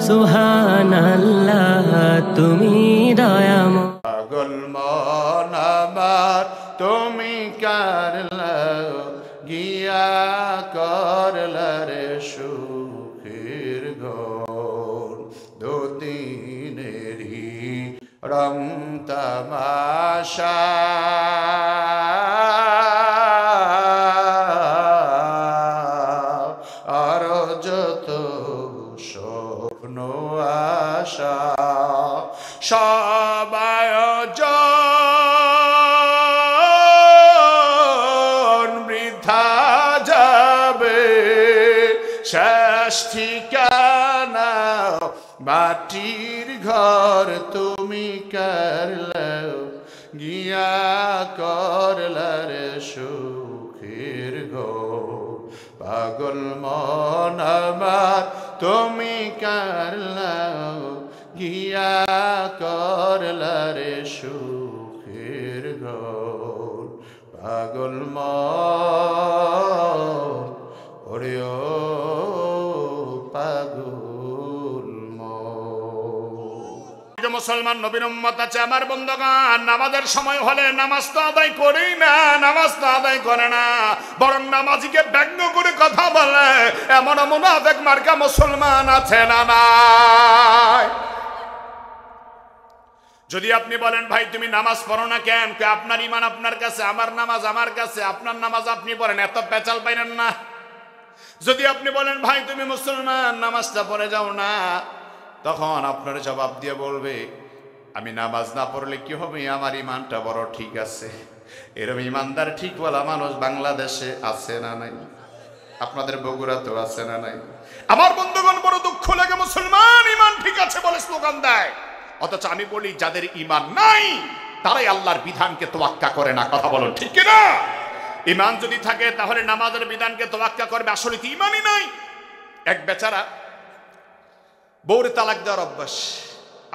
সুবহানাল্লাহ তুমি দয়াময়। পাগল মন আমার তুমি কারলাও গিয়া করলারে সুখের ঘর দুদিনেরই রং তামাশা আর যত স্বপ্ন আশা সব আয়োজন বৃথা যাবে শেষ ঠিকানা মাটির ঘর তুমি করলাও গিয়া করলারে সুখের ঘর পাগল মন আমার তুমি করলাও গিয়া করলারে সুখের ঘর পাগল মন ওরে ও পাগল মন। মুসলমান নবীর উম্মত আছে আমার বন্ধুগণ, নামাজের সময় হলে নামাজ তো আদায় করেই না, নামাজ তো আদায় করে না, বরং নামাজিকে ব্যঙ্গ করে কথা বলে এমন মুনাফিক মার্কা মুসলমান আছে না নাই? যদি আপনি বলেন ভাই তুমি নামাজ পড়ো না কেন, আপনার ঈমান আপনার কাছে, আমার নামাজ আমার কাছে, আপনার নামাজ আপনি পড়েন, এত পেঁচাল পাইলেন না। যদি আপনি বলেন ভাই তুমি মুসলমান নামাজটা পড়ে যাও না, তখন আপনার জবাব দিয়ে বলবে আমি নামাজ না পড়লে কি হবে, আমার ঈমানটা বড় ঠিক আছে। এরকম ঈমানদার ঠিক বলা মানুষ বাংলাদেশে আছে না নাই? আপনাদের বগুড়াতেও আছে না নাই? আমার বন্ধুগণ বড় দুঃখ লাগে, মুসলমান ঈমান ঠিক আছে বলে স্লোগান দেয়, অথচ আমি বলি যাদের ঈমান নাই তারাই আল্লাহর বিধানকে তোয়াক্কা করে না। কথা বলুন ঠিক কিনা? ঈমান যদি থাকে তাহলে নামাজের বিধানকে তোয়াক্কা করবে, আসলে তো ঈমানই নাই। এক বেচারা বউরে তালাক দেওয়ার অভ্যাস,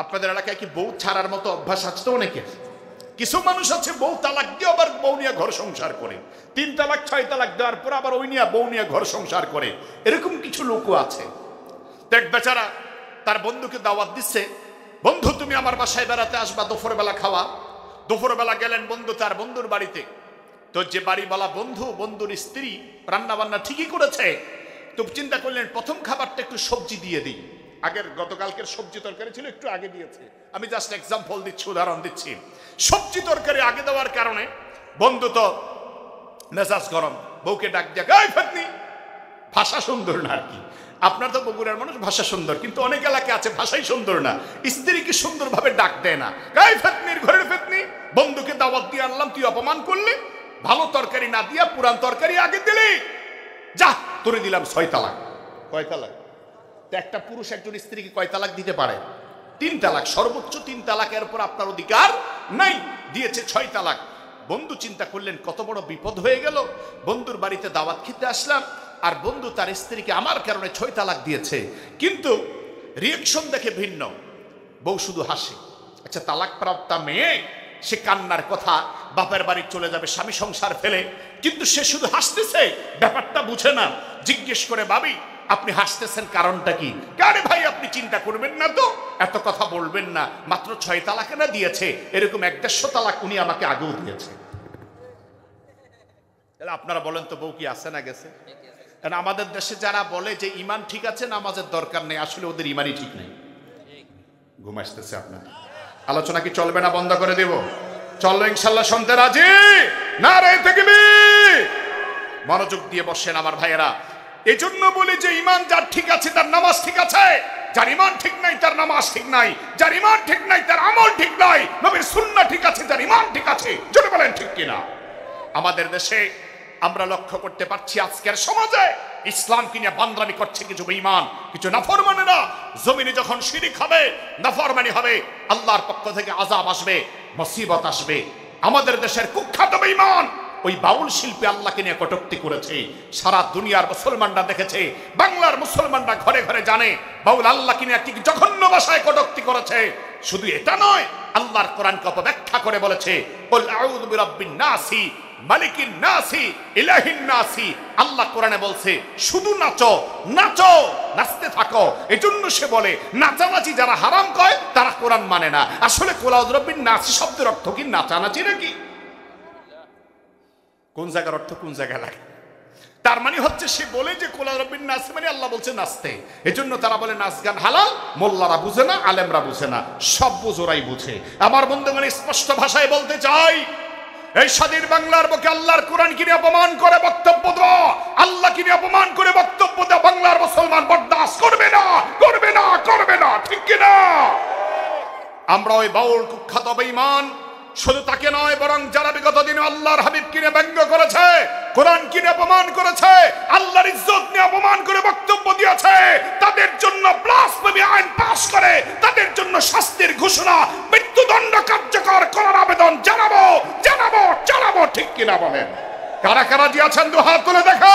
আপনাদের এলাকায় কি বউ ছাড়ার মতো অভ্যাস আছে? তো অনেকে, কিছু মানুষ আছে বউ তালাক দিয়ে আবার বউ নিয়ে ঘর সংসার করে, 3 তালাক 6 তালাক দেওয়ার পর আবার ওই নিয়ে বউ নিয়ে ঘর সংসার করে, এরকম কিছু লোকও আছে। এক বেচারা তার বন্ধুকে দাওয়াত দিচ্ছে, বন্ধু তুমি আমার বাসায় বেড়াতে আসবা, দুপুরবেলা খাওয়া। দুপুরবেলা গেলেন বন্ধু তার বন্ধুর বাড়িতে। তো যে বাড়িওয়ালা বন্ধু, বন্ধুর স্ত্রী রান্না বান্না ঠিকই করেছে, তো চিন্তা করলেন প্রথম খাবারটা একটু সবজি দিয়ে দিই। আগের গতকালকের সবজি তরকারি ছিল, একটু আগে দিয়েছে। আমি জাস্ট এক্সাম্পল দিচ্ছি, উদাহরণ দিচ্ছি। সবজি তরকারি আগে দেওয়ার কারণে বন্ধু তো মেজাজ গরম, বউকে ডাক দিয়ে গাই ফাতনি, ভাষা সুন্দর না আর কি, আপনার তো বগুড়ার মানুষ ভাষা সুন্দর, কিন্তু অনেক এলাকা আছে ভাষাই সুন্দর না, স্ত্রীকে সুন্দরভাবে ডাক দেয় না, গাই ফাতনির ঘরের ফাতনি। বন্ধুকে দাওয়াত দিয়ে আনলাম, তুই অপমান করলি, ভালো তরকারি না দিয়া পুরান তরকারি আগে দিলি, যা তোরে দিলাম 6 তালাক। কয় তালাক? একটা পুরুষ একজন স্ত্রীকে কয় তালাক দিতে পারে? 3 তালাক, সর্বোচ্চ 3 তালাকের পর আপনার অধিকার নাই, দিয়েছে 6 তালাক। বন্ধু চিন্তা করলেন কত বড় বিপদ হয়ে গেল, বন্ধুর বাড়িতে দাওয়াত খেতে আসলাম, আর বন্ধু তার স্ত্রীকে আমার কারণে 6 তালাক দিয়েছে, কিন্তু রিয়েকশন দেখে ভিন্ন। বউ শুধু হাসে। আচ্ছা, তালাক প্রাপ্তা মেয়ে, সে কান্নার কথা, বাপের বাড়ি চলে যাবে স্বামী সংসার ফেলে, কিন্তু সে শুধু হাসতেছে, ব্যাপারটা বুঝে না। জিজ্ঞেস করে, ভাবি আপনি হাসতেছেন কারণটা কি? আরে ভাই আপনি চিন্তা করবেন না তো, এত কথা বলবেন না, মাত্র 6 তালাক না দিয়েছে, এরকম 150 তালাক উনি আমাকে আগেও দিয়েছে। তাহলে আপনারা বলেন তো বউ কি আছে না গেছে? কারণ আমাদের দেশে যারা বলে যে ঈমান ঠিক আছে নামাজের দরকার নেই, আসলে ওদের ঈমানই ঠিক নেই। ঘুম আসতেছে আপনার? আলোচনা কি চলবে না বন্ধ করে দেব? চললো ইনশাল্লাহ, শুনতে রাজি না? রে তাকবীর, মনোযোগ দিয়ে বসেন আমার ভাইয়েরা। এই জন্য বলি যে ঈমান যার ঠিক আছে তার নামাজ ঠিক আছে, যার ঈমান ঠিক নাই তার নামাজ ঠিক নাই, যার ঈমান ঠিক নাই তার আমল ঠিক নাই, নবীর সুন্নাহ ঠিক আছে, যার ঈমান ঠিক আছে। যদি বলেন ঠিক কিনা? আমাদের দেশে আমরা লক্ষ্য করতে পারছি আজকের সমাজে ইসলাম কিনে বান্দরামি করছে কিছু বেঈমান, কিছু নাফরমানেরা। জমিনে যখন শিরক হবে, নাফরমানি হবে, আল্লাহর পক্ষ থেকে আযাব আসবে, মুসিবত আসবে। আমাদের দেশের কুখ্যাত বেঈমান ওই বাউল শিল্পী আল্লাহকে নিয়ে কটূক্তি করেছে, সারা দুনিয়ার মুসলমানরা দেখেছে, বাংলার মুসলমানরা ঘরে ঘরে জানে বাউল আল্লাহকে নিয়ে কি জঘন্য ভাষায় কটূক্তি করেছে। শুধু এটা নয়, আল্লাহর কোরআনকে অপব্যাখ্যা করে বলেছে কুল আউযু বিরাব্বিন নাসি মালিকিন নাসি ইলাহিন নাসি। আল্লাহ কোরআনে বলছে শুধু নাচো নাচো, নাচতে থাকো। এজন্য সে বলে নাচানাচি যারা হারাম কয় তারা কোরআন মানে না। আসলে কুল আউযু বিরাব্বিন নাসি শব্দের অর্থ কি নাচানাচি নাকি? কোন জায়গার অর্থ কোন জায়গায় লাগে? তার মানে হচ্ছে সে বলে যে কুল আউযু বিরাব্বিন নাস মানে আল্লাহ বলছে নাচতে। এজন্য তারা বলে নাচ গান হালাল। মোল্লারা বুঝে না, আলেমরা বুঝে না, সব বুঝোরাই বুঝে। আমার বন্ধুগণ, স্পষ্ট ভাষায় বলতে চাই, এই স্বাধীন বাংলার বুকে আল্লাহর কোরআন কিনে অপমান করে বক্তব্য দেওয়া, আল্লাহ কিনে অপমান করে বক্তব্য দেওয়া বাংলার মুসলমান বরদাস্ত করবে না, করবে না, করবে না, ঠিক কিনা? আমরা ওই বাউল কুখ্যাত বেঈমান শুধু তাকে নয়, বরং যারা বিগত দিনে আল্লাহর হাবিব কিনে ব্যঙ্গ করেছে, কোরআন কিনে অপমান করেছে, আল্লাহর ইজ্জত নিয়ে অপমান করে বক্তব্য দিয়েছে, তাদের জন্য ব্লাসফেমি আইন পাস করে তাদের জন্য শাস্তির ঘোষণা, মৃত্যুদণ্ড কার্যকর করার আবেদন জানাবো, জানাবো, জানাবো, ঠিক কিনা বলেন? কারা কারা যে আছেন দু হাত তুলে দেখা।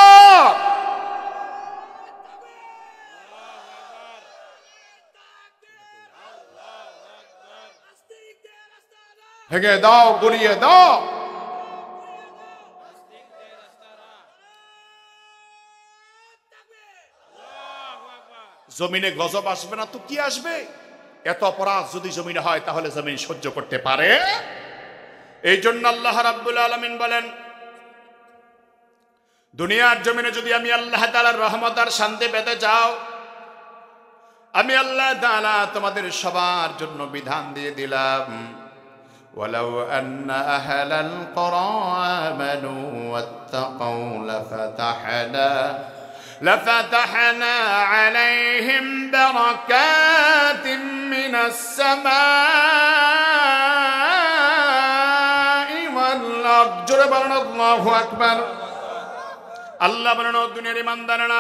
ভেঙে দাও, গড়িয়ে দাও। জমিনে গজব আসবে না তো কি আসবে? এত অপরাধ যদি জমিনে হয় তাহলে জমিন সহ্য করতে পারে? এই জন্য আল্লাহ রাব্বুল আলামিন বলেন, দুনিয়ার জমিনে যদি আমি আল্লাহ তাআলার রহমত আর শান্তি পেতে চাও, আমি আল্লাহ তাআলা তোমাদের সবার জন্য বিধান দিয়ে দিলাম। ওয়ালাউ আন্না আহলাল কুরা আমানু ওয়াত্তাকাউ লাফাতাহনা আলাইহিম বারাকাতিম মিনাস সামাই ওয়াল আরদ। জোরে বলুন আল্লাহু আকবার। আল্লাহ বলেন, দুনিয়ার ইমানদারেরা,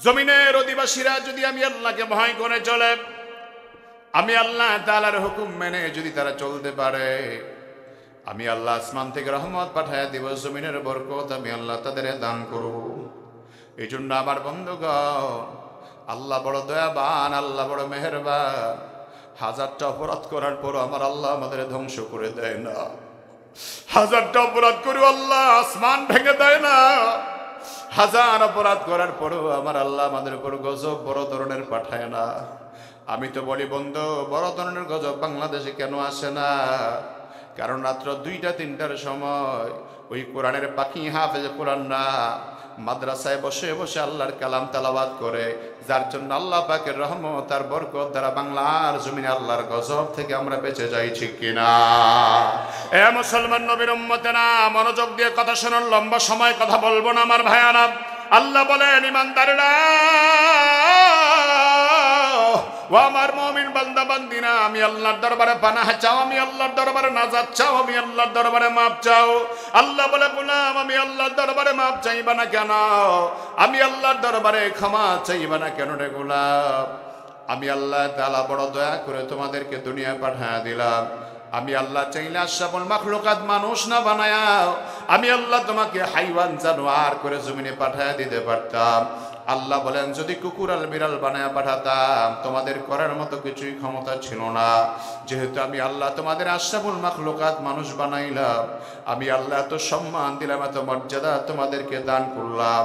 জমিনের অধিবাসীরা যদি আমি আল্লাহকে ভয় করে চলে, আমি আল্লাহ তাআলার হুকুম মেনে যদি তারা চলতে পারে, আমি আল্লাহ আসমান থেকে রহমত পাঠায় দিব, জমিনের বরকত আমি আল্লাহ তাদের দান করব। এই জন্য আমার বন্ধুগণ, আল্লাহ বড় দয়াবান, আল্লাহ বড় মেহেরবান। হাজারটা অপরাধ করার পর আমার আল্লাহ আমাদের ধ্বংস করে দেয় না। হাজারটা অপরাধ করে আল্লাহ আসমান ভেঙে দেয় না। হাজার অপরাধ করার পরও আমার আল্লাহ আমাদের উপর গজব বড় ধরনের পাঠায় না। আমি তো বলি বন্ধু, বড় ধরনের গজব বাংলাদেশে কেন আসে না? কারণ রাত্র 2টা-3টার সময় ওই কোরআনের পাখি হাফেজ কোরআনরা মাদ্রাসায় বসে বসে আল্লাহর কালাম তেলাওয়াত করে, যার জন্য আল্লাহ পাকের রহমত আর বরকত দ্বারা বাংলার জমিনে আল্লাহর গজব থেকে আমরা বেঁচে যাই, ঠিক কিনা? এ মুসলমান নবীর উম্মতেরা, মনোযোগ দিয়ে কথা শুনুন, লম্বা সময় কথা বলবো না আমার ভাইয়ারা। আল্লাহ বলেন, ইমানদারেরা ও আমার মুমিন বান্দা বান্দিনা, আমি আল্লাহর দরবারে পানাহ চাও, আমি আল্লাহর দরবারে নাজাত চাও, আমি আল্লাহর দরবারে মাপ চাও। আল্লাহ বলে, গোলাম আমি আল্লাহর দরবারে মাপ চাইবা না কেন? আমি আল্লাহর দরবারে ক্ষমা চাইবা না কেন রে গোলাম? আমি আল্লাহ তাআলা বড় দয়া করে তোমাদেরকে দুনিয়া পাঠায় দিলাম। আমি আল্লাহ চাইলে আশরাফুল মাখলুকাত মানুষ না বানায়া আমি আল্লাহ তোমাকে হাইওয়ান জানোয়ার করে জমিনে পাঠায় দিতে পারতাম। আল্লাহ বলেন, যদি কুকুর আর বিড়াল বানায়া পাঠাতাম তোমাদের করার মতো কিছুই ক্ষমতা ছিল না। যেহেতু আমি আল্লাহ তোমাদের আশরাফুল মাখলুকাত মানুষ বানাইলাম, আমি আল্লাহ এত সম্মান দিলাম, এত মর্যাদা তোমাদেরকে দান করলাম।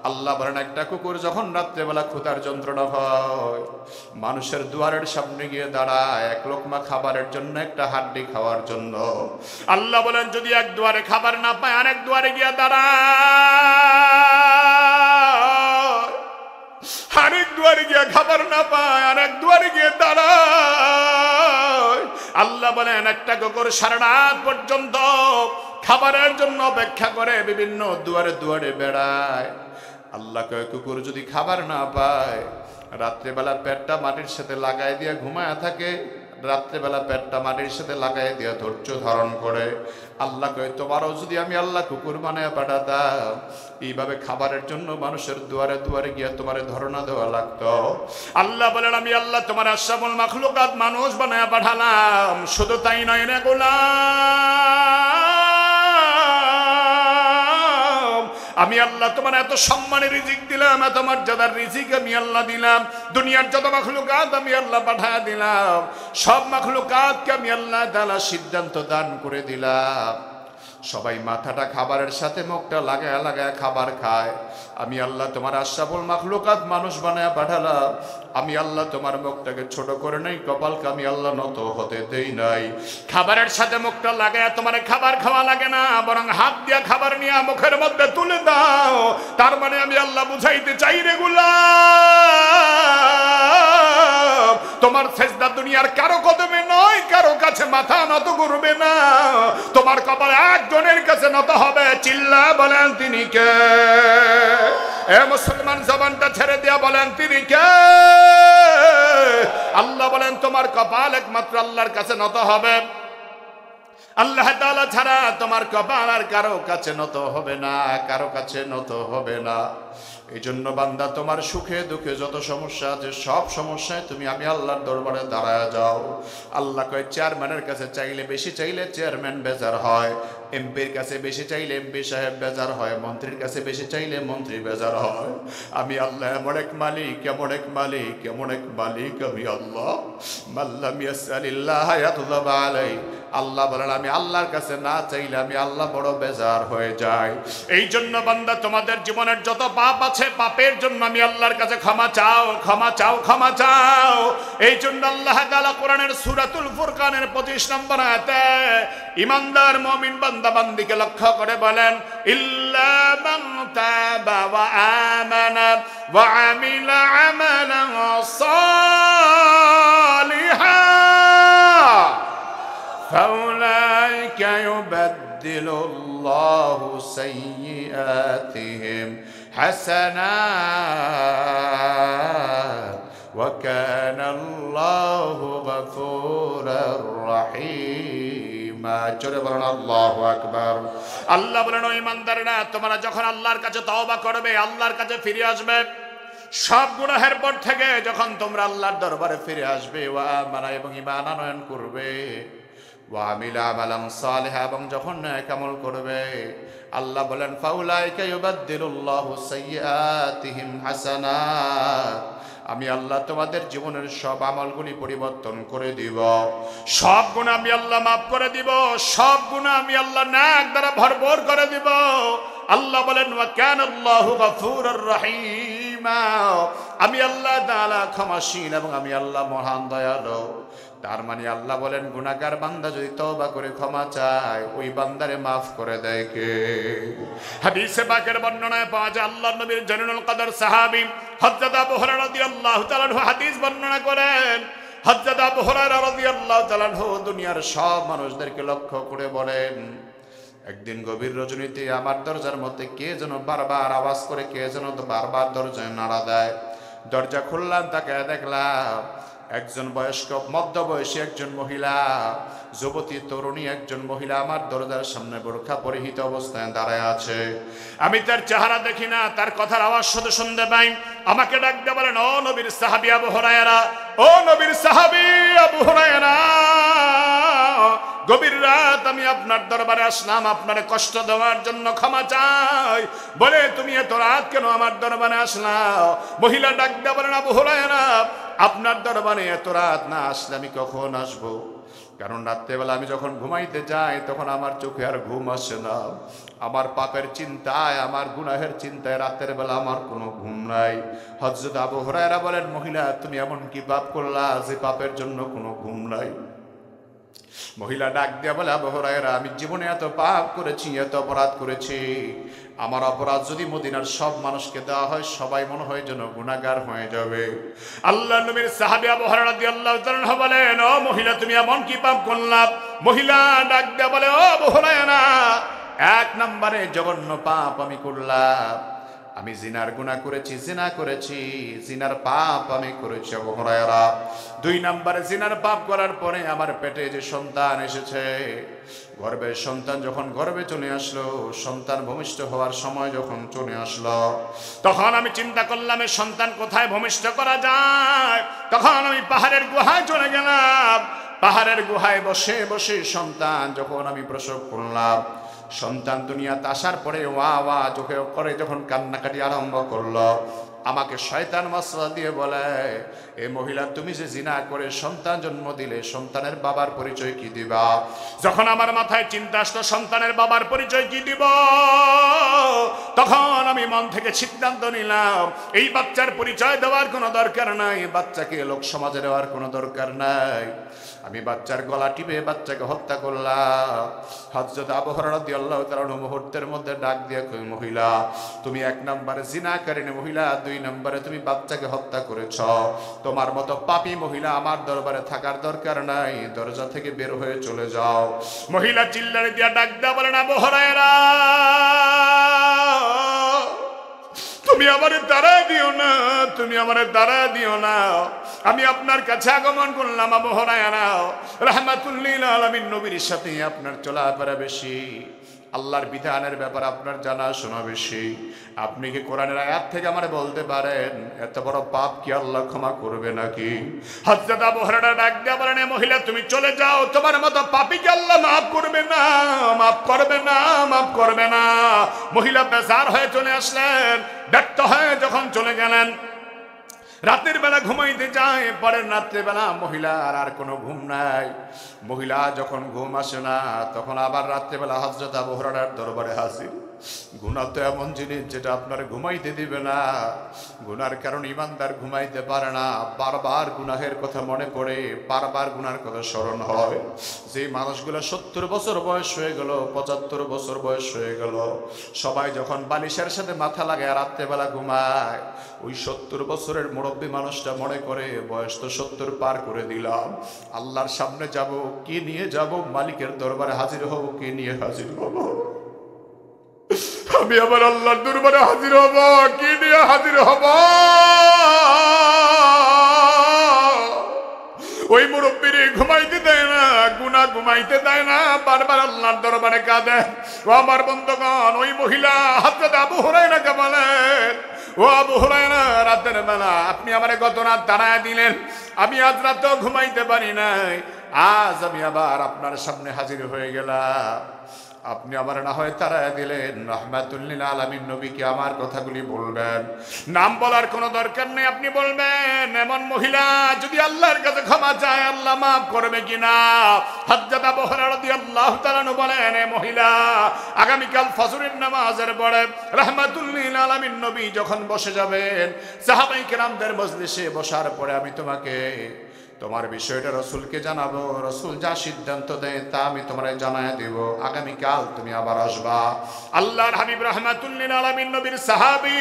আল্লাহ বলেন, একটা কুকুর যখন রাত্রেবেলা ক্ষুধার যন্ত্রণা হয়, মানুষের দুয়ারের সামনে গিয়ে দাঁড়ায় এক লোকমা খাবারের জন্য, একটা হাড্ডি খাওয়ার জন্য। আল্লাহ বলেন, যদি এক দুয়ারে খাবার না পায় আরেক দুয়ারে গিয়ে দাঁড়ায়, আরেক দুয়ারে গিয়ে খাবার না পায় আরেক দুয়ারে গিয়ে দাঁড়ায়। আল্লাহ বলেন, একটা কুকুর সারা রাত পর্যন্ত খাবারের জন্য অপেক্ষা করে বিভিন্ন দুয়ারে দুয়ারে বেড়ায়। আল্লাহ কয়, কুকুর যদি খাবার না পায় রাত্রেবেলা পেটটা মাটির সাথে লাগাই দিয়ে ঘুমায় থাকে, রাত্রেবেলা পেটটা মাটির সাথে লাগাই দিয়ে ধৈর্য ধারণ করে। আল্লাহ কয়, তোমারও যদি আমি আল্লাহ কুকুর বানায় পাঠাতাম, এইভাবে খাবারের জন্য মানুষের দুয়ারে দুয়ারে গিয়ে তোমার ধরনা দেওয়া লাগতো। আল্লাহ বলেন, আমি আল্লাহ তোমার আশরাফুল মাখলুকাত মানুষ বানায় পাঠালাম। শুধু তাই নয় রে গোলাম, আমি আল্লাহ তোমার এত সম্মানের রিজিক দিলাম, এত মর্যাদার রিজিক আমি আল্লাহ দিলাম। দুনিয়ার যত মাখলুকাত আমি আল্লাহ পাঠায় দিলাম, সব মাখলুকাতকে আমি আল্লাহ তাআলা সিদ্ধান্ত দান করে দিলাম। সবাই মাথাটা খাবারের সাথে মুখটা লাগায় লাগায় খাবার খায়। আমি আল্লাহ তোমার আশরাফুল মাখলুকাত মানুষ বানায় পাঠালাম। আমি আল্লাহ তোমার মুখটাকে ছোট করে নাই, কপালকে আমি আল্লাহ নত হতে দেই নাই। খাবারের সাথে মুখটা লাগায় তোমার খাবার খাওয়া লাগে না, বরং হাত দিয়া খাবার নিয়ে মুখের মধ্যে তুলে দাও। তার মানে আমি আল্লাহ বুঝাইতে চাই রে গোলাম, তোমার সেজদা দুনিয়ার কারো কদমে নয়, কারো কাছে মাথা নত করবে না। তোমার কপাল একজনের কাছে নত হবে। চিল্লা বলেন তিনি কে? এ মুসলমান জবানটা ছেড়ে দিয়া বলেন তিনি কে? আল্লাহ বলেন তোমার কপাল একমাত্র আল্লাহর কাছে নত হবে। আল্লাহ তাআলা ছাড়া তোমার কপাল আর কারো কাছে নত হবে না, কারো কাছে নত হবে না। এই জন্য বান্দা তোমার সুখে দুঃখে যত সমস্যা আছে সব সমস্যায় তুমি আমি আল্লাহর দরবারে দাঁড়ায় যাও। আল্লাহ কয় চেয়ারম্যানের কাছে চাইলে বেশি চাইলে চেয়ারম্যান বেজার হয়, এমপির কাছে বেশি চাইলে এমপি সাহেব বেজার হয়, মন্ত্রীর কাছে বেশি চাইলে মন্ত্রী বেজার হয়। আমি আল্লাহ এমন এক মালিক, এমন এক মালিক, এমন এক মালিক আমি আল্লাহ। মাল্লাম ইয়াসআলিল্লাহ ইয়াতলাব আলাই। আল্লাহ বলেন আমি আল্লাহর কাছে না চাইলে আমি আল্লাহ বড় বেজার হয়ে যাই। এই জন্য বান্দা তোমাদের জীবনের যত পাপ আছে পাপের জন্য আমি আল্লাহর কাছে ক্ষমা চাও, ক্ষমা চাও, ক্ষমা চাও। এই জন্য আল্লাহ তাআলা কোরআনের সূরাতুল ফুরকানের 25 নম্বর আয়াতে ঈমানদার মুমিন বান্দা বান্দিকে লক্ষ্য করে বলেন, ইল্লা মান তাবা ওয়া আমানা ওয়া আমিলা আমালান সালিহান ফাউলাইকা ইউবাদদিলুল্লাহু সাইয়্যাতিহিম হাসানাত ওয়া কানাল্লাহু গফুরার রহিম। জোরে বলেন আল্লাহু আকবার। আল্লাহ বলেন ও ঈমানদাররা, তোমরা যখন আল্লাহর কাছে তওবা করবে, আল্লাহর কাছে ফিরে আসবে, সব গুনাহের পর থেকে যখন তোমরা আল্লাহর দরবারে ফিরে আসবে, ওয়া আমানা এবং ঈমান আনয়ন করবে, ওয়া আমিলা আমালান সালিহা এবং যখন নেক আমল করবে, আল্লাহ বলেন ফাউলাইকা ইউবাদদিলুল্লাহু সাইয়্যাতিহিম হাসানাত। আমি আল্লাহ তোমাদের জীবনের সব আমলগুলি পরিবর্তন করে দিব, সব গুনাহ আমি আল্লাহ মাফ করে দিব, সব গুনাহ আমি আল্লাহ নেক দ্বারা ভরপুর করে দিব। আল্লাহ বলেন ওয়া কানাল্লাহু গফুরুর রহিম। আমি আল্লাহ তাআলা ক্ষমাশীল এবং আমি আল্লাহ মহান দয়ালু। তার মানে আল্লাহ বলেন গুনাহগার বান্দা যদি তওবা করে ক্ষমা চায়, ওই বান্দারে মাফ করে দেয় কে? হাদিসে পাকের বর্ণনায় পাওয়া যায় আল্লাহর নবীর জলিলুল কদর সাহাবী হযরত আবু হুরায়রা রাদিয়াল্লাহু তাআলা আনহু হাদিস বর্ণনা করেন। হযরত আবু হুরায়রা রাদিয়াল্লাহু তাআলা আনহু দুনিয়ার সব মানুষদেরকে লক্ষ্য করে বলেন, একদিন গভীর রজনীতে আমার দরজার মধ্যে কে যেন বারবার আওয়াজ করে, কে যেন বারবার দরজায় নাড়া দেয়। দরজা খুললাম, তাকে দেখলাম একজন বয়স্ক মধ্যবয়সী একজন মহিলা, যুবতী তরুণী একজন মহিলা আমার দরজার সামনে বোরকা পরিহিত অবস্থায় দাঁড়ায় আছে। আমি তার চেহারা দেখি না, তার কথার আওয়াজ শুধু শুনতে পাই। আমাকে ডাক দিয়ে বলেন, ও নবীর সাহাবী আবু হুরায়রা, ও নবীর সাহাবী আবু হুরায়রা, গভীর রাত আমি আপনার দরবারে আসলাম আপনারে কষ্ট দেওয়ার জন্য, ক্ষমা চাই। বলে তুমি এত রাত কেন আমার দরবারে আসলাম? মহিলা ডাক দিয়ে বলেন, আবু হুরায়রা, আপনার দরবারে এত রাত না আসলে আমি কখন আসবো? কারণ রাত্রেবেলা আমি যখন ঘুমাইতে যাই তখন আমার চোখে আর ঘুম আসে না। আমার পাপের চিন্তায়, আমার গুনাহের চিন্তায় রাতের বেলা আমার কোনো ঘুম নাই। হযরত আবু হুরায়রা বলেন, মহিলা তুমি এমন কি পাপ করলা যে পাপের জন্য কোনো ঘুম নাই? মহিলা ডাক দিয়া বলে, আবু হুরায়রা, আমি জীবনে এত পাপ করেছি, এত অপরাধ করেছি, আমার অপরাধ যদি মদিনার সব মানুষকে দেওয়া হয় সবাই মনে হয় যেন গুনাহগার হয়ে যাবে। আল্লাহর নবীর সাহাবী আবু হুরায়রা রাদিয়াল্লাহু তাআলা বলেন, ও মহিলা তুমি এমন কি পাপ করলা? মহিলা ডাক দিয়া বলে, ও আবু হুরায়রা, এক নম্বরে জঘন্য পাপ আমি করলাম, আমি জিনার গুনাহ করেছি, জিনা করেছি, জিনার পাপ আমি করেছি আবু হুরায়রা। দুই নম্বরে জিনার পাপ করার পরে আমার পেটে যে সন্তান এসেছে, গর্ভের সন্তান যখন গর্ভে চলে আসলো, সন্তান ভূমিষ্ঠ হওয়ার সময় যখন চলে আসলো, তখন আমি চিন্তা করলাম এই সন্তান কোথায় ভূমিষ্ঠ করা যায়। তখন আমি পাহাড়ের গুহায় চলে গেলাম। পাহাড়ের গুহায় বসে বসে সন্তান যখন আমি প্রসব করলাম, সন্তান দুনিয়াতে আসার পরে ওয়া ওয়া চোখে করে যখন কান্নাকাটি আরম্ভ করলো, আমাকে শয়তান ওয়াসওয়াসা দিয়ে বলে, এ মহিলা তুমি যে জিনা করে সন্তান জন্ম দিলে, সন্তানের বাবার পরিচয় কি দিবা? যখন আমার মাথায় চিন্তা আসলো সন্তানের বাবার পরিচয় কি দিব, তখন আমি মন থেকে সিদ্ধান্ত নিলাম এই বাচ্চার পরিচয় দেওয়ার কোনো দরকার নাই, বাচ্চাকে লোক সমাজে দেওয়ার কোনো দরকার নাই। আমি বাচ্চার গলা টিপে বাচ্চাকে হত্যা করলাম। হযরত আবু হুরায়রা রাদিয়াল্লাহু তাআলা মুহূর্তের মধ্যে ডাক দিয়ে কই, মহিলা তুমি 1 নম্বরে জিনাকারিনী মহিলা, 2 নম্বরে তুমি বাচ্চাকে হত্যা করেছ। তোমার মতো পাপী মহিলা আমার দরবারে থাকার দরকার নাই, দরজা থেকে বের হয়ে চলে যাও। মহিলা চিল্লানি দিয়া ডাক দেয়া বলেন, আবু হুরায়রা তুমি আমারে দাঁড়া দিও না, তুমি আমারে দাঁড়া দিও না। আমি আপনার কাছে আগমন করলাম আবু হুরায়রা, রাহমাতুল লিল আলামিন নবীর সাথে আপনার চলাফেরা বেশি, আল্লাহর বিধানের ব্যাপার আপনার জানা শোনা বেশি। আপনি কি কোরআনের আয়াত থেকে আমারে বলতে পারেন এত বড় পাপ কি আল্লাহ ক্ষমা করবে নাকি? হযরত আবু হুরায়রা ডাক দিয়া বলেন, মহিলা তুমি চলে যাও, তোমার মতো পাপীকে আল্লাহ মাফ করবে না, মাফ করবে না, মাফ করবে না। মহিলা বেজার হয়ে চলে আসলেন, ব্যর্থ হয়ে যখন চলে গেলেন, রাতের বেলা ঘুমাইতে যায়, পরের রাত্রে বেলা মহিলার আর কোনো ঘুম নাই। মহিলা যখন ঘুম আসে না, তখন আবার রাত্রেবেলা হযরত আবু হুরায়রার দরবারে হাজির। গুনাহ তো এমন জিনিস যেটা আপনার ঘুমাইতে দিবে না, গুনার কারণে ইমানদার ঘুমাইতে পারে না, বারবার গুনাহের কথা মনে পড়ে, বারবার গুনার কথা স্মরণ হয়। যে মানুষগুলো 70 বছর বয়স হয়ে গেল, 75 বছর বয়স হয়ে গেল, সবাই যখন বালিশের সাথে মাথা লাগায় রাত্রেবেলা ঘুমায়, ওই 70 বছরের মুরব্বী মানুষটা মনে করে বয়স তো 70 পার করে দিলাম, আল্লাহর সামনে যাব, কি নিয়ে যাব? মালিকের দরবারে হাজির হব, কি নিয়ে হাজির হব? আমি আবার আল্লাহর দরবারে হাজির হব, কি নিয়ে হাজির হব? ওই মুরব্বীরে ঘুমাইতে দেয় না, গুনাহ ঘুমাইতে দেয় না, বারবার আল্লাহর দরবারে কাঁদে। ও আমার বন্ধুগণ, ওই মহিলা হযরত আবু হুরায়রাকে বলেন, ও আবু হুরায়রা, রাতের বেলা আপনি আমারে গত রাত দাঁড়ায় দিলেন, আমি আজ রাতেও ঘুমাইতে পারি নাই, আজ আমি আবার আপনার সামনে হাজির হয়ে গেলাম, আপনি আমার না হয় তাড়ায় দিলেন, রাহমাতুল লিল আলামিন নবীকে আমার কথাগুলি বলবেন, নাম বলার কোনো দরকার নেই, আপনি বলবেন এমন মহিলা যদি আল্লাহর কাছে ক্ষমা চায় আল্লাহ মাফ করবে কিনা? হযরত আবু হুরায়রা রাদিয়াল্লাহু তাআলা বলেন, এ মহিলা আগামীকাল ফজরের নামাজের পরে রাহমাতুল লিল আলামিন নবী যখন বসে যাবেন সাহাবায়ে কেরামদের মজলিসে বসার পরে আমি তোমাকে তোমার বিষয়টা রসুলকে জানাবো, রসুল যা সিদ্ধান্ত দেয় তা আমি তোমার জানায় দেব, আগামীকাল তুমি আবার আসবা। আল্লাহর হাবিব রাহমাতুল লিল আলামিন নবীর সাহাবী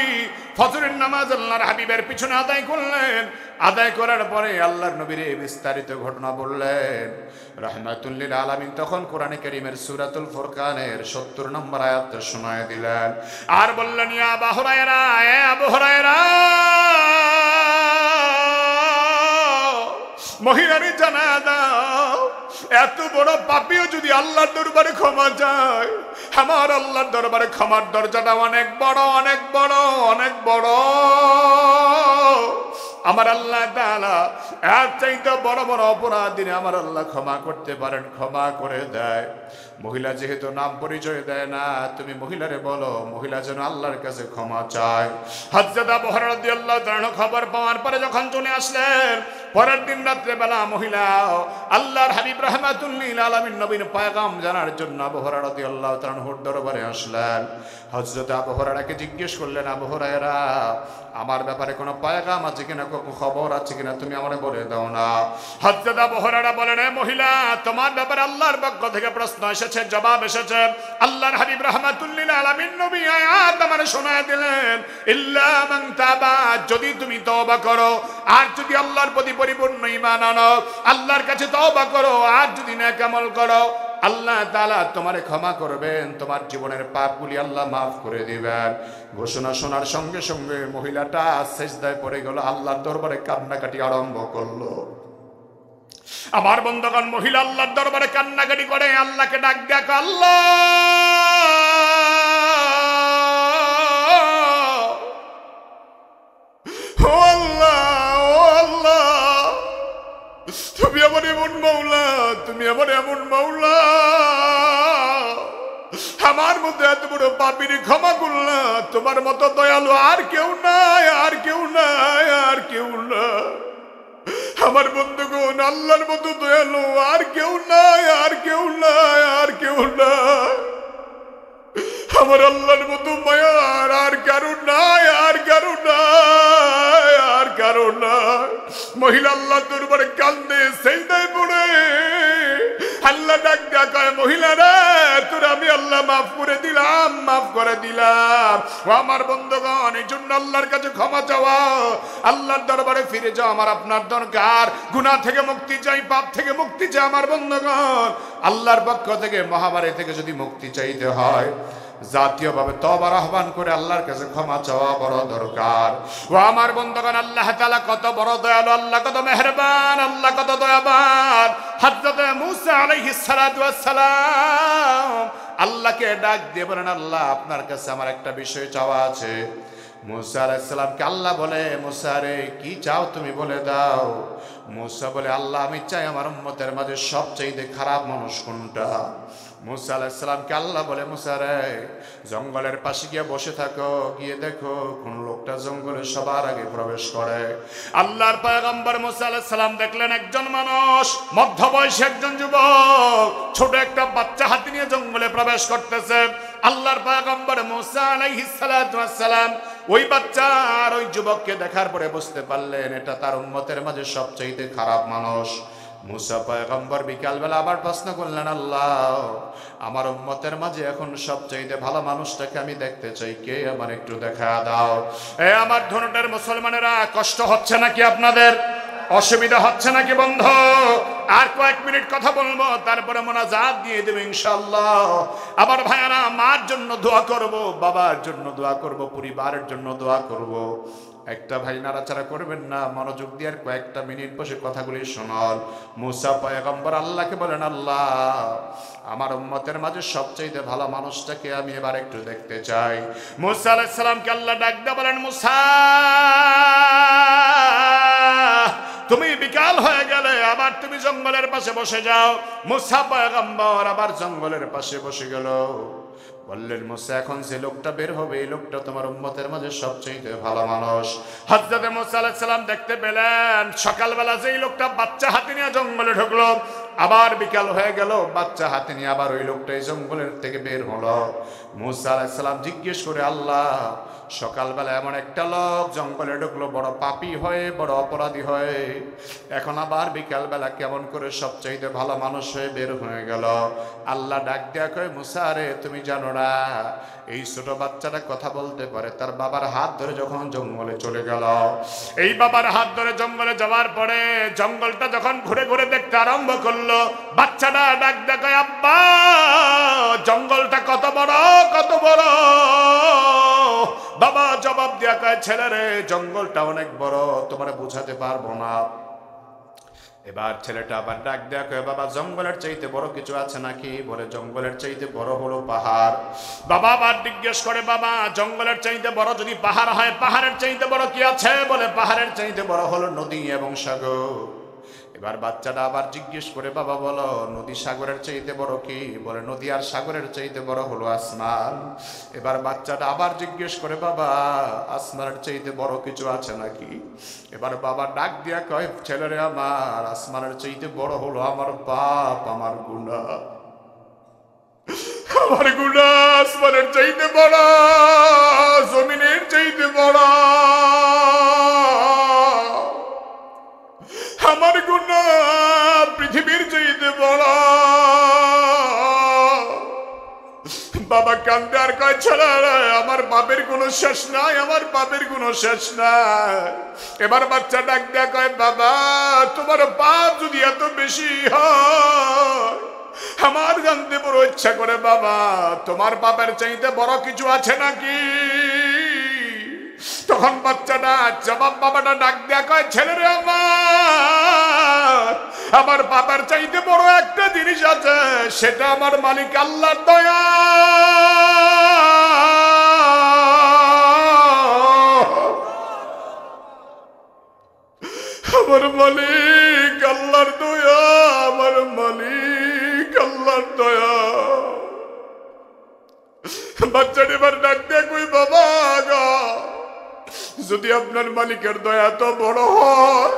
ফজরের নামাজ আল্লাহর হাবিবের পিছনে আদায় করলেন। আদায় করার পরে আল্লাহর নবীর এই বিস্তারিত ঘটনা বললেন। রাহমাতুল লিল আলামিন তখন কোরআনে কারীমের সূরাতুল ফুরকানের 70 নম্বর আয়াত শোনায় দিলেন, আর বললেন, ইয়া আবু হুরায়রা, এ আবু হুরায়রা, মহিলারে জানা দাও, এত বড় পাপীও যদি আল্লাহর দরবারে ক্ষমা চায়, আমার আল্লাহর দরবারে ক্ষমার দরজাটা অনেক বড়, অনেক বড়, অনেক বড়। আমার আল্লাহ তাআলা এর চাইতে বড় বড় অপরাধীরে আমার আল্লাহ ক্ষমা করতে পারেন, ক্ষমা করে দেয়। মহিলা যেহেতু নাম পরিচয় দেয় না, তুমি মহিলারে বলো মহিলা যেন আল্লাহর কাছে ক্ষমা চায়। হযরত আবু হুরায়রা রাদিয়াল্লাহু তাআলা খবর পাওয়ার পরে যখন চলে আসলেন, পরের দিন রাত্রে বেলা মহিলা আল্লাহর হাবিব রাহমাতুল লিল আলামিন নবীর পয়গাম জানার জন্য আবু হুরায়রা রাদিয়াল্লাহু তাআলা দরবারে আসলেন। হযরত আবু হুরায়রাকে জিজ্ঞেস করলেন, আবু হুরায়রা, আমার ব্যাপারে কোনো পয়গাম আছে কিনা, কোনো খবর আছে কিনা, তুমি আমারে বলে দাও না। হযরত আবু হুরায়রা বলেন, এ মহিলা, তোমার ব্যাপারে আল্লাহর পক্ষ থেকে প্রশ্ন এসেছে, জবাব এসেছে। আল্লাহর হাবিব রাহমাতুল লিল আলামিন নবী আয়াত আমারে শোনায় দিলেন, ইল্লা মান তাবা, যদি তুমি তওবা করো আর যদি আল্লাহর প্রতি পরিপূর্ণ ঈমান আনো, আল্লাহর কাছে তওবা করো আর যদি নেক আমল করো, আল্লাহ তাআলা তোমারে ক্ষমা করবেন, তোমার জীবনের পাপগুলি আল্লাহ মাফ করে দিবেন। ঘোষণা শোনার সঙ্গে সঙ্গে মহিলাটা সিজদায় পড়ে গেল, আল্লাহর দরবারে কান্নাকাটি আরম্ভ করলো। আমার বন্ধুগণ, মহিলা আল্লাহর দরবারে কান্নাকাটি করে আল্লাহকে ডাক দেয়, আল্লাহ, ও আল্লাহ, ও আল্লাহ, তুমি আমার এমন মাওলা, তুমি আমার এমন মাওলা, আমার মধ্যে এত বড় পাপীর ক্ষমা করলা, তোমার মতো দয়ালু আর কেউ নাই, আর কেউ নাই, আর কেউ নাই। আমার বন্ধুগণ, আল্লাহর মতো দয়ালু আর কেউ নাই, আর কেউ নাই, আর কেউ নাই। আমার আল্লাহর মতো মায়ার আর কারো নাই, আর কারো নাই, আর কারো নাই। মহিলা আল্লাহ দরবারে কান্দে, সেজদায় পড়ে আল্লাহ ডাক দেয়, মহিলারা তোর আমি আল্লাহ মাফ করে দিলাম, মাফ করে দিলাম। ও আমার বন্ধুগণ, এই জন্য আল্লাহর কাছে ক্ষমা চাওয়া, আল্লাহর দরবারে ফিরে যাও আমার আপনার দরকার। গুনাহ থেকে মুক্তি চাই, পাপ থেকে মুক্তি চাই আমার বন্ধুগণ। আল্লাহর পক্ষ থেকে মহামারী থেকে যদি মুক্তি চাইতে হয়, জাতীয়ভাবে তওবার আহ্বান করে আল্লাহর কাছে ক্ষমা চাওয়া বড় দরকার। ও আমার বন্ধুগণ, আল্লাহ তাআলা কত বড় দয়ালু, আল্লাহ কত মেহেরবান, আল্লাহ কত দয়াবান। হযরত মুসা আলাইহিস সালাতু ওয়াস সালাম আল্লাহকে ডাক দিয়ে বলেন, আল্লাহ আপনার কাছে আমার একটা বিষয় চাওয়া আছে। মুসা আলাইহিস সালামকে আল্লাহ বলে, মুসা রে কি চাও তুমি বলে দাও। মুসা বলে, আল্লাহ আমি চাই আমার উম্মতের মাঝে সবচেয়ে খারাপ মানুষ কোনটা। মুসা আলাইহিস সালামকে আল্লাহ বলে, মুসা রে জঙ্গলের পাশে গিয়ে বসে থাকো, গিয়ে দেখো কোন লোকটা জঙ্গলে সবার আগে প্রবেশ করে। আল্লাহর পয়গম্বর মুসা আলাইহিস সালাম দেখলেন একজন মানুষ, মধ্যবয়সী একজন যুবক, ছোট একটা বাচ্চা হাতে নিয়ে জঙ্গলে প্রবেশ করতেছে। আল্লাহর পয়গম্বর মুসা আলাইহিস সালাতু ওয়াস সালাম ওই বাচ্চা আর ওই যুবককে দেখার পরে বুঝতে পারলেন এটা তার উম্মতের মাঝে সবচেয়ে খারাপ মানুষ। মুসা পয়গম্বর বিকালবেলা আবার প্রশ্ন করলেন, আল্লাহ আমার উম্মতের মাঝে এখন সবচেয়ে ভালো মানুষটাকে আমি দেখতে চাই, কে আমার একটু দেখা দাও। এ আমার ধনুটের মুসলমানেরা, কষ্ট হচ্ছে নাকি আপনাদের? অসুবিধা হচ্ছে নাকি বন্ধু? আর কয়েক মিনিট কথা বলবো, তারপরে মোনাজাত দিয়ে দেব ইনশাআল্লাহ। আবার ভাইয়ারা, মার জন্য দোয়া করব, বাবার জন্য দোয়া করব, পরিবারের জন্য দোয়া করব। একটা ভাই নাড়াচাড়া করবেন না, মনোযোগ দিয়ে আর কয়েকটা মিনিট বসে কথাগুলি শোনাল। মুসা পয়গম্বর আল্লাহকে বলেন, আল্লাহ আমার উম্মতের মাঝে সবচেয়ে ভালো মানুষটাকে আমি এবার একটু দেখতে চাই। মুসা আলাইহিস সালামকে আল্লাহ ডাক দিয়ে বলেন, মুসা তুমি বিকাল হয়ে গেলে আবার তুমি জঙ্গলের পাশে বসে যাও। মুসা পয়গম্বর আবার জঙ্গলের পাশে বসে গেল। বললেন, মুসা এখন যে লোকটা বের হবে এই লোকটা তোমার উম্মতের মাঝে সবচেয়ে ভালো মানুষ। হযরত মুসা আলাইহিস সালাম দেখতে পেলেন সকালবেলা যেই লোকটা বাচ্চা হাতে নিয়ে জঙ্গলে ঢুকলো, আবার বিকাল হয়ে গেল, বাচ্চা হাতে নিয়ে আবার ওই লোকটাই জঙ্গলের থেকে বের হলো। মুসা আলাইহিস সালাম জিজ্ঞেস করে, আল্লাহ সকালবেলা এমন একটা লোক জঙ্গলে ঢুকলো বড় পাপী হয়ে, বড় অপরাধী হয়ে, এখন আবার বিকালবেলা কেমন করে সবচাইতে ভালো মানুষ হয়ে বের হয়ে গেল। আল্লাহ ডাক দেয়া কয়, মুসা রে তুমি জানো না এই ছোট বাচ্চাটা কথা বলতে পারে। তার বাবার হাত ধরে যখন জঙ্গলে চলে গেল, এই বাবার হাত ধরে জঙ্গলে যাওয়ার পরে জঙ্গলটা যখন ঘুরে ঘুরে দেখতে আরম্ভ করলো, বাচ্চাটা ডাক দেয়া কয়, আব্বা জঙ্গলটা কত বড়, কত বড়। বাবা জবাব দেয়া কয়, ছেলে রে জঙ্গলটা অনেক বড়, তোমার বুঝাতে পারবো না। এবার ছেলেটা আবার ডাক দেয়া কয়, বাবা জঙ্গলের চাইতে বড় কিছু আছে নাকি? বলে জঙ্গলের চাইতে বড় হলো পাহাড়। বাবা আবার জিজ্ঞেস করে, বাবা জঙ্গলের চাইতে বড় যদি পাহাড় হয়, পাহাড়ের চাইতে বড় কি আছে? বলে পাহাড়ের চাইতে বড় হলো নদী এবং সাগর। এবার বাচ্চাটা আবার জিজ্ঞেস করে, বাবা বলো নদী সাগরের চাইতে বড় কি? বলে নদী আর সাগরের চাইতে বড় হলো আসমান। এবার বাচ্চাটা আবার জিজ্ঞেস করে, বাবা আসমানের চাইতে বড় কিছু আছে নাকি? এবার বাবা ডাক দিয়া কয়, ছেলেরে আমার আসমানের চাইতে বড় হলো আমার পাপ, আমার গুনাহ। আমার গুনাহ আসমানের চাইতে বড়, জমিনের চাইতে বড়। আমার গুনাহ পৃথিবীর চাইতে বড়। বাবা কান্দে আর কয়, ছেলে আমার পাপের কোনো শেষ নাই, আমার পাপের কোনো শেষ নাই। এবার বাচ্চা ডাক দেয়া কয়, বাবা তোমার পাপ যদি এত বেশি হয়, আমার জানতে বড় ইচ্ছা করে বাবা তোমার পাপের চাইতে বড় কিছু আছে নাকি? তখন বাচ্চাটা জবাব, বাবাটা ডাক দেয়া কয়, ছেলেরে আমার বাবার চাইতে বড় একটা জিনিস আছে, সেটা আমার মালিক আল্লাহর দয়া। আমার মালিক আল্লাহর দয়া, আমার মালিক আল্লাহর দয়া। বাচ্চাটি এবার ডাক দিয়ে কই বাবা গো, যদি আপনার মালিকের দয়া এত বড় হয়,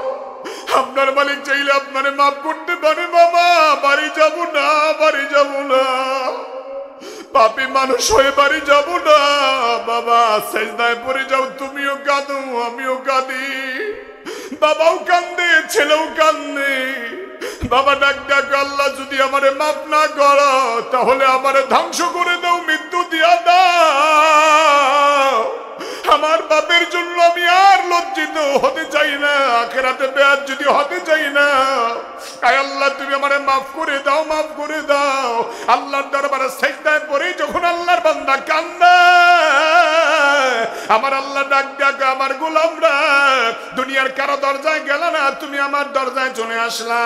আপনার মালিক চাইলে আপনারে মাফ করতে পারে বাবা। বাড়ি যাব না, বাড়ি যাব না, পাপী মানুষ হয়ে বাড়ি যাব না বাবা। সেজদায় পড়ে যাও, তুমিও কাঁদো আমিও কাঁদি, বাবাও কান্দে ছেলেও কান্দে। বাবা ডাক ডাক, আল্লাহ যদি আমারে মাফ না করো তাহলে আমারে ধ্বংস করে দাও, মৃত্যু দিয়া দাও। আমার বাপের জন্য আমি আর লজ্জিত হতে চাই না, আখিরাতে বেয়াজ্জতি হতে চাই না। আয় আল্লাহ তুমি আমারে মাফ করে দাও, মাফ করে দাও। আল্লাহর দরবারে সিজদায় পড়ে যখন আল্লাহর বান্দা কান্দে, আমার আল্লাহ ডাক ডাক, আমার গোলামরা দুনিয়ার কারো দরজায় গেল না, তুমি আমার দরজায় চলে আসলা।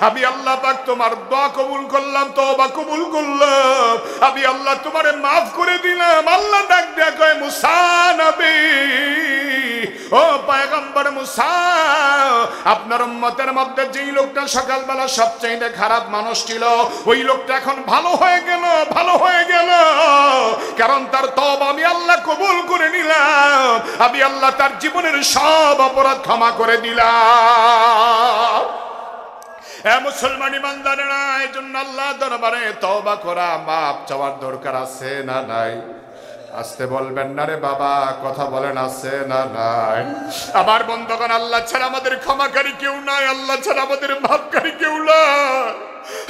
আমি আল্লাহ পাক তোমার দোয়া কবুল করলাম, তওবা কবুল করলাম, আমি আল্লাহ তোমারে মাফ করে দিলাম। আল্লাহ ডাক ডাক কয়, মুসা নবী, ও পয়গম্বর মুসা, আপনার উম্মতের মধ্যে যেই লোকটা সকালবেলা সবচেয়ে খারাপ মানুষ ছিল, ওই লোকটা এখন ভালো হয়ে গেল, ভালো হয়ে গেল। কারণ তার তওবা আমি আল্লাহ কবুল করে নিলাম, আমি আল্লাহ তার জীবনের সব অপরাধ ক্ষমা করে দিলাম। মুসলমান ইমানদারেরা, এই জন্য আল্লাহ দরবারে তওবা করা, মাপ চাওয়ার দরকার আছে না নাই? আসতে বলবেন না রে বাবা, কথা বলেন আছে না নাই? আমার বন্ধুগণ, আল্লাহ ছাড়া আমাদের ক্ষমাকারী কেউ নাই, আল্লাহ ছাড়া আমাদের মাফকারী কেউ নাই,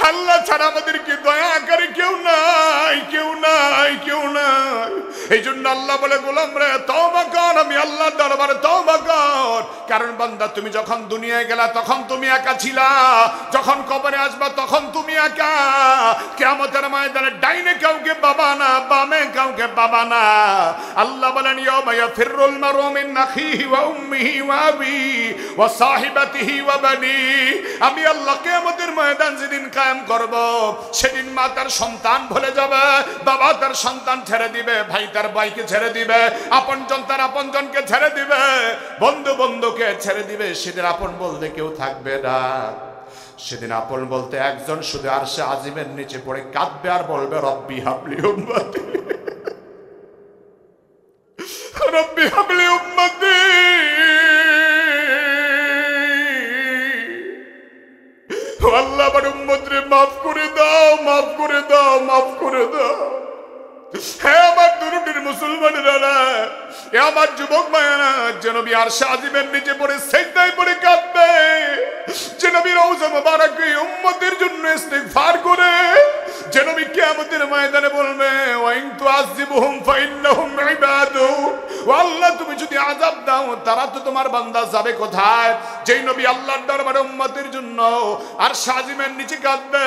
আল্লাহ ছাড়া আমাদেরকে দয়াকারী কেউ নাই, কেউ নাই, কেউ নাই। এই জন্য আল্লাহ বলে, গোলাম রে তওবা কর, আমি আল্লাহর দরবারে তওবা কর। কারণ বান্দা, তুমি যখন দুনিয়ায় গেলা তখন তুমি একা ছিলা, যখন কবরে আসবা তখন তুমি একা। কিয়ামতের ময়দানে ডাইনে কাউকে পাবা না, বামে কাউকে পাবা না। আল্লাহ বলেন, ইয়াউমা ইয়াফিরুল মারউ মিন আখিহি ওয়া উম্মিহি ওয়া আবিহি ওয়া সাহিবাতিহি ওয়া বানি। আমি আল্লাহ কিয়ামতের ময়দান যেদিন কায়েম করব, সেদিন মা তার সন্তান ভুলে যাবে, বাবা তার সন্তান ছেড়ে দিবে, ভাই তার ভাইকে ছেড়ে দিবে, আপনজন তার আপনজনকে ছেড়ে দিবে, বন্ধু বন্ধুকে ছেড়ে দিবে। সেদিন আপন বলতে কেউ থাকবে না। সেদিন আপন বলতে একজন শুধু আরশে আজিমের নিচে পড়ে কাঁদবে আর বলবে, রব্বি হাবলি উম্মতি, রব্বি হাবলি উম্মতি। আল্লাহ আমার উম্মতরে মাফ করে দাও, মাফ করে দাও, মাফ করে দাও। হ্যাঁ আমার দুরুটির মুসলমানেরা, আমার যুবক মায়েরা, যে নবী আরশে আজিমের নিচে পড়ে সিজদায় পড়ে কাঁদবে, যে নবী রওজা মুবারকে উম্মতের জন্য ইস্তিগফার করে, যে নবী কিয়ামতের ময়দানে বলবে, ওয়া ইন তুআযিবুহুম ফাইন্নাহুম ইবাদু, ও আল্লাহ তুমি যদি আযাব দাও তারা তো তোমার বান্দা, যাবে কোথায়? যেই নবী আল্লাহর দরবারে উম্মতের জন্য আরশে আজিমের নিচে কাঁদবে,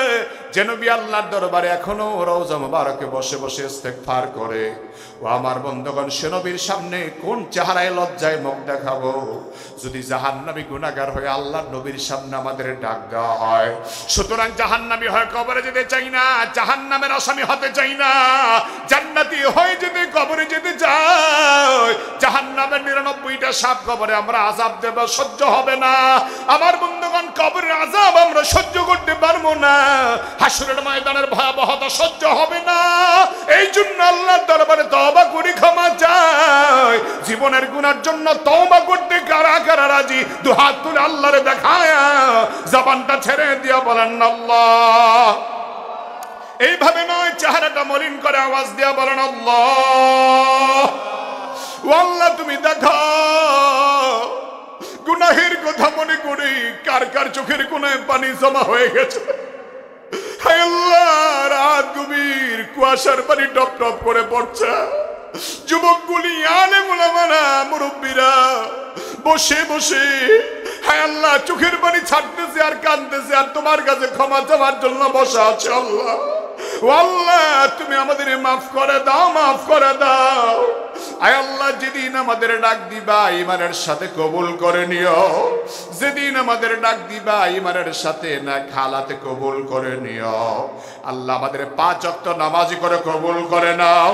যে নবী আল্লাহর দরবারে এখনো রওজা মুবারকে বসে বসে ইস্তিগফার করে, ও আমার বন্ধুগণ, সে নবীর সামনে কোন চেহারায় লজ্জায় মুখ দেখাবো? যদি জাহান্নামী গুনাহগার হয়ে আল্লাহর নবীর সামনে আমাদের ডাক দেওয়া হয়। সুতরাং জাহান্নামী হয়ে কবরে যেতে চাই না, জাহান্নামের আসামি হতে চাই না, জান্নাতি হয়ে যেতে কবরে যেতে চাই। জাহান্নামের 99টা সাপ কবরে আমরা আযাব দেব, সহ্য হবে না। আমার বন্ধুগণ, কবরের আযাব আমরা সহ্য করতে পারবো না, হাসরের ময়দানের ভয়াবহতা সহ্য হবে না। এই জন্য আল্লাহর দরবারে তওবা করি, ক্ষমা চাই। জীবনের গুনার জন্য তওবা করতে কারা কারা রাজি? দুহাত তুলে আল্লাহরে দেখায় জবানটা ছেড়ে দিয়া বলেন আল্লাহ। এইভাবে নয়, চেহারাটা মলিন করে আওয়াজ দিয়া বলেন আল্লাহ। ও আল্লাহ তুমি দেখাও, গুনাহের কথা মনে করি কার কার চোখের কোণায় পানি জমা হয়ে গেছে। হায় আল্লাহ, রাত গভীর, কুয়াশার পানি টপ টপ করে পড়ছে। যুবকগুলি, আলেম ওলামারা, মুরব্বীরা বসে বসে হায় আল্লাহ চোখের পানি ছাড়তেছে আর কাঁদতেছে, আর তোমার কাছে ক্ষমা চাওয়ার জন্য বসা আছে। আল্লাহ, ও আল্লাহ তুমি আমাদের মাফ করে দাও, মাফ করে দাও। আয় আল্লাহ, যেদিন আমাদের ডাক দিবা ঈমানের সাথে কবুল করে নিও, যেদিন আমাদের ডাক দিবা ঈমানের সাথে না খালাতে কবুল করে নিও। আল্লাহ আমাদের 5 ওয়াক্ত নামাজি করে কবুল করে নাও।